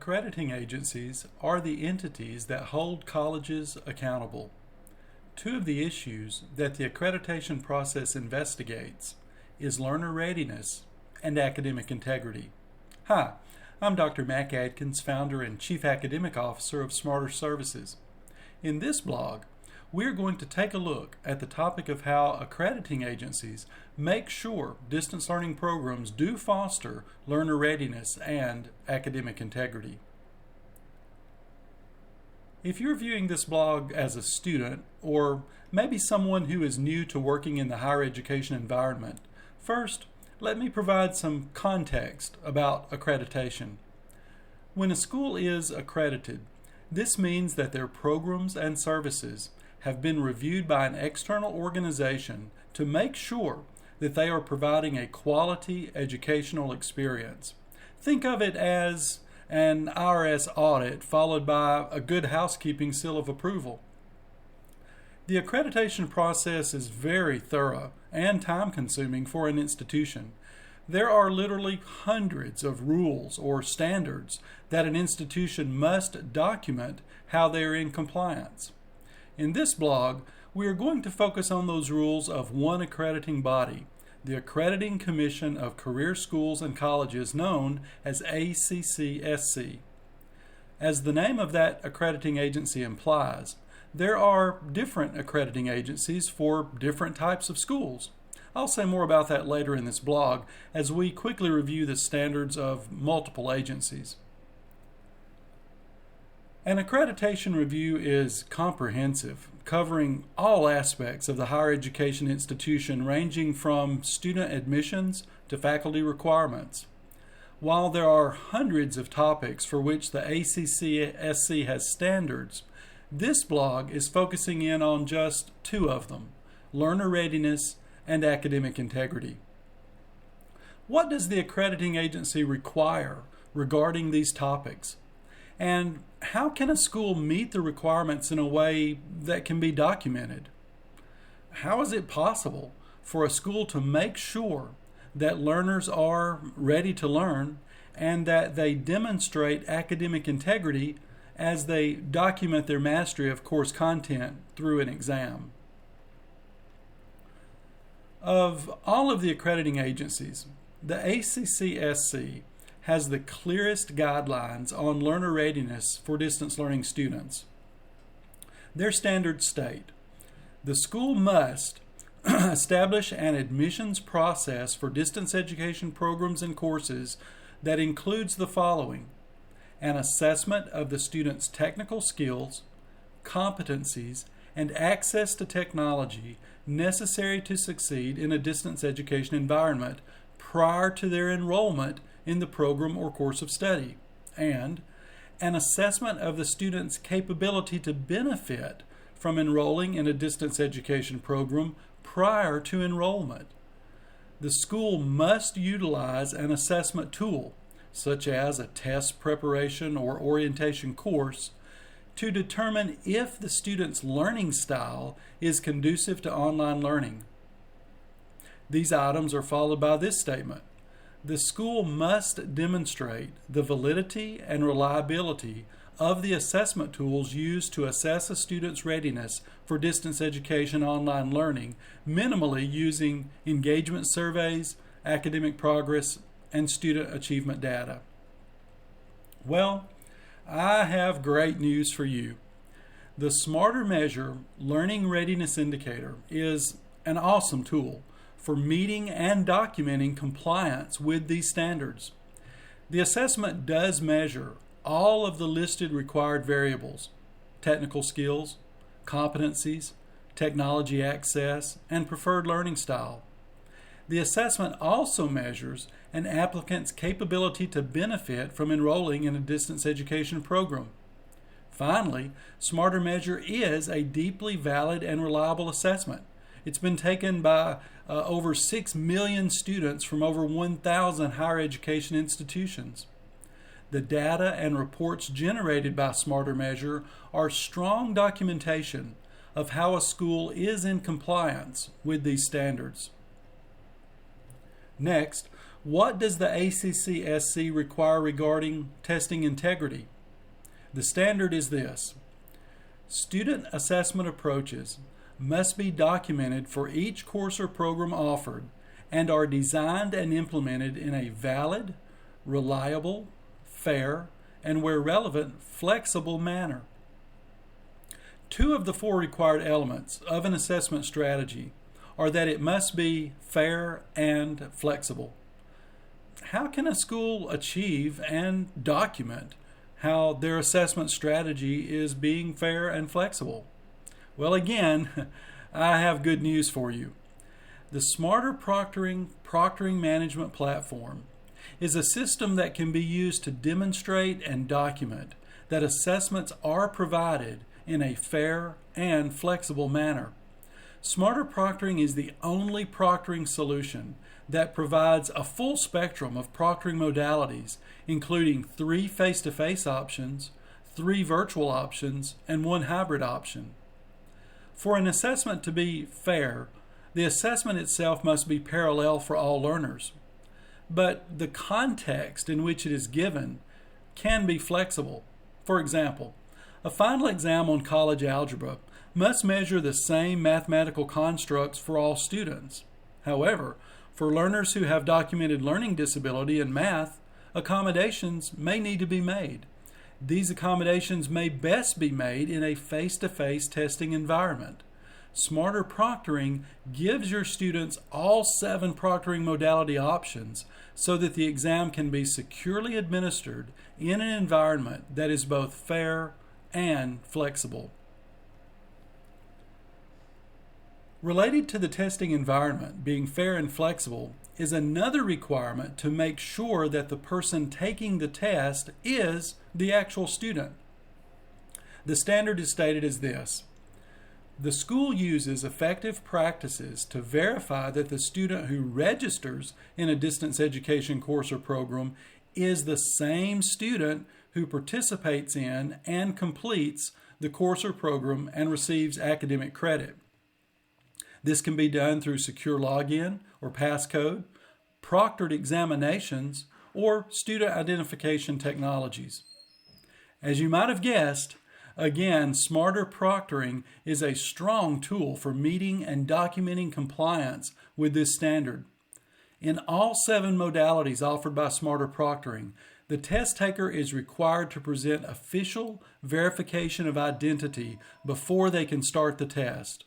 Accrediting agencies are the entities that hold colleges accountable. Two of the issues that the accreditation process investigates is learner readiness and academic integrity. Hi, I'm Dr. Mac Adkins, founder and Chief Academic Officer of SmarterServices. In this blog, we're going to take a look at the topic of how accrediting agencies make sure distance learning programs do foster learner readiness and academic integrity. If you're viewing this blog as a student, or maybe someone who is new to working in the higher education environment, first, let me provide some context about accreditation. When a school is accredited, this means that their programs and services have been reviewed by an external organization to make sure that they are providing a quality educational experience. Think of it as an IRS audit followed by a good housekeeping seal of approval. The accreditation process is very thorough and time-consuming for an institution. There are literally hundreds of rules or standards that an institution must document how they are in compliance. In this blog, we are going to focus on those rules of one accrediting body, the Accrediting Commission of Career Schools and Colleges, known as ACCSC. As the name of that accrediting agency implies, there are different accrediting agencies for different types of schools. I'll say more about that later in this blog as we quickly review the standards of multiple agencies. An accreditation review is comprehensive, covering all aspects of the higher education institution ranging from student admissions to faculty requirements. While there are hundreds of topics for which the ACCSC has standards, this blog is focusing in on just two of them, learner readiness and academic integrity. What does the accrediting agency require regarding these topics? And how can a school meet the requirements in a way that can be documented? How is it possible for a school to make sure that learners are ready to learn and that they demonstrate academic integrity as they document their mastery of course content through an exam? Of all of the accrediting agencies, the ACCSC has the clearest guidelines on learner readiness for distance learning students. Their standards state, the school must establish an admissions process for distance education programs and courses that includes the following: an assessment of the student's technical skills, competencies, and access to technology necessary to succeed in a distance education environment prior to their enrollment in the program or course of study, and an assessment of the student's capability to benefit from enrolling in a distance education program prior to enrollment. The school must utilize an assessment tool, such as a test preparation or orientation course, to determine if the student's learning style is conducive to online learning. These items are followed by this statement: the school must demonstrate the validity and reliability of the assessment tools used to assess a student's readiness for distance education online learning, minimally using engagement surveys, academic progress, and student achievement data. Well, I have great news for you. The SmarterMeasure Learning Readiness Indicator is an awesome tool for meeting and documenting compliance with these standards. The assessment does measure all of the listed required variables: technical skills, competencies, technology access, and preferred learning style. The assessment also measures an applicant's capability to benefit from enrolling in a distance education program. Finally, SmarterMeasure is a deeply valid and reliable assessment. It's been taken by over 6 million students from over 1,000 higher education institutions. The data and reports generated by SmarterMeasure are strong documentation of how a school is in compliance with these standards. Next, What does the ACCSC require regarding testing integrity? The standard is this: student assessment approaches must be documented for each course or program offered and are designed and implemented in a valid, reliable, fair, and where relevant, flexible manner. Two of the four required elements of an assessment strategy are that it must be fair and flexible. How can a school achieve and document how their assessment strategy is being fair and flexible? Well, again, I have good news for you. The Smarter Proctoring Management Platform is a system that can be used to demonstrate and document that assessments are provided in a fair and flexible manner. Smarter Proctoring is the only proctoring solution that provides a full spectrum of proctoring modalities, including 3 face-to-face options, 3 virtual options, and 1 hybrid option. For an assessment to be fair, the assessment itself must be parallel for all learners. But the context in which it is given can be flexible. For example, a final exam on college algebra must measure the same mathematical constructs for all students. However, for learners who have documented learning disability in math, accommodations may need to be made. These accommodations may best be made in a face-to-face testing environment. Smarter Proctoring gives your students all 7 proctoring modality options so that the exam can be securely administered in an environment that is both fair and flexible. Related to the testing environment being fair and flexible is another requirement to make sure that the person taking the test is the actual student. The standard is stated as this: the school uses effective practices to verify that the student who registers in a distance education course or program is the same student who participates in and completes the course or program and receives academic credit. This can be done through secure login or passcode, proctored examinations, or student identification technologies. As you might have guessed, again, Smarter Proctoring is a strong tool for meeting and documenting compliance with this standard. In all 7 modalities offered by Smarter Proctoring, the test taker is required to present official verification of identity before they can start the test.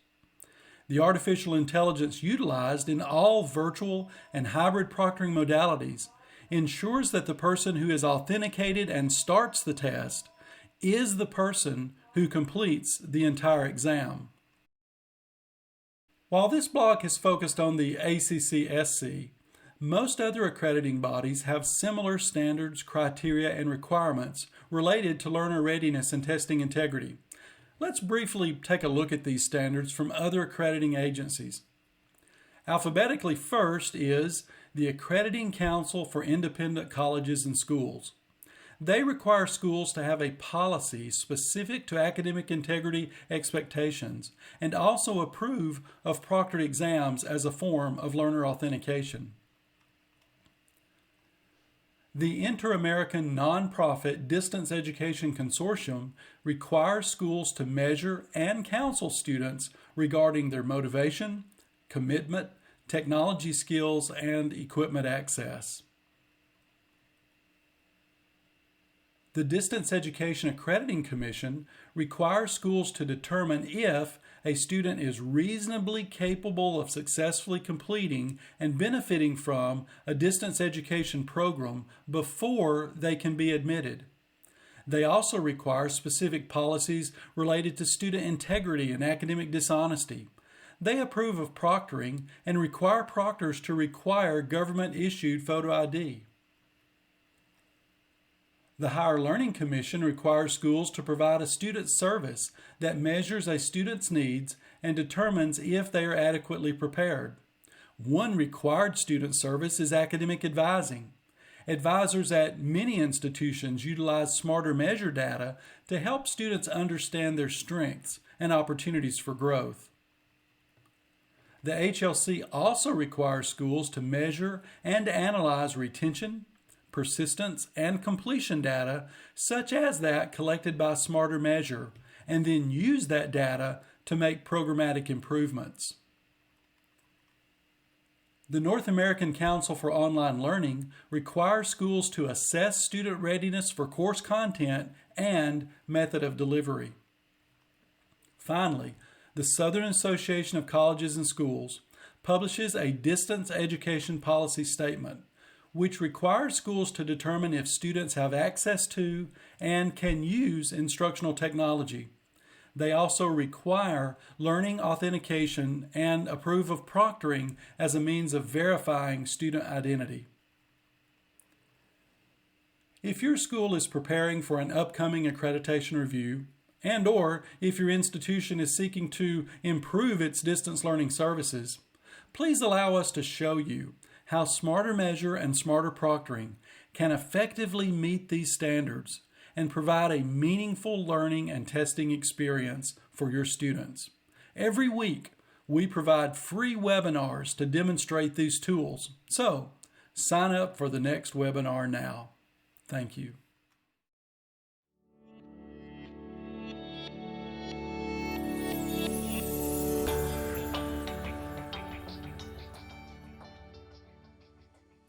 The artificial intelligence utilized in all virtual and hybrid proctoring modalities ensures that the person who is authenticated and starts the test is the person who completes the entire exam. While this block is focused on the ACCSC, most other accrediting bodies have similar standards, criteria, and requirements related to learner readiness and testing integrity. Let's briefly take a look at these standards from other accrediting agencies. Alphabetically first is the Accrediting Council for Independent Colleges and Schools. They require schools to have a policy specific to academic integrity expectations and also approve of proctored exams as a form of learner authentication. The Inter-American Nonprofit Distance Education Consortium requires schools to measure and counsel students regarding their motivation, commitment, technology skills, and equipment access. The Distance Education Accrediting Commission requires schools to determine if a student is reasonably capable of successfully completing and benefiting from a distance education program before they can be admitted. They also require specific policies related to student integrity and academic dishonesty. They approve of proctoring and require proctors to require government-issued photo ID. The Higher Learning Commission requires schools to provide a student service that measures a student's needs and determines if they are adequately prepared. One required student service is academic advising. Advisors at many institutions utilize Smarter Measure data to help students understand their strengths and opportunities for growth. The HLC also requires schools to measure and analyze retention, persistence, and completion data, such as that collected by SmarterMeasure, and then use that data to make programmatic improvements. The North American Council for Online Learning requires schools to assess student readiness for course content and method of delivery. Finally, the Southern Association of Colleges and Schools publishes a distance education policy statement, which requires schools to determine if students have access to and can use instructional technology. They also require learning authentication and approve of proctoring as a means of verifying student identity. If your school is preparing for an upcoming accreditation review, and/or if your institution is seeking to improve its distance learning services, please allow us to show you how SmarterMeasure and Smarter Proctoring can effectively meet these standards and provide a meaningful learning and testing experience for your students. Every week, we provide free webinars to demonstrate these tools. So, sign up for the next webinar now. Thank you.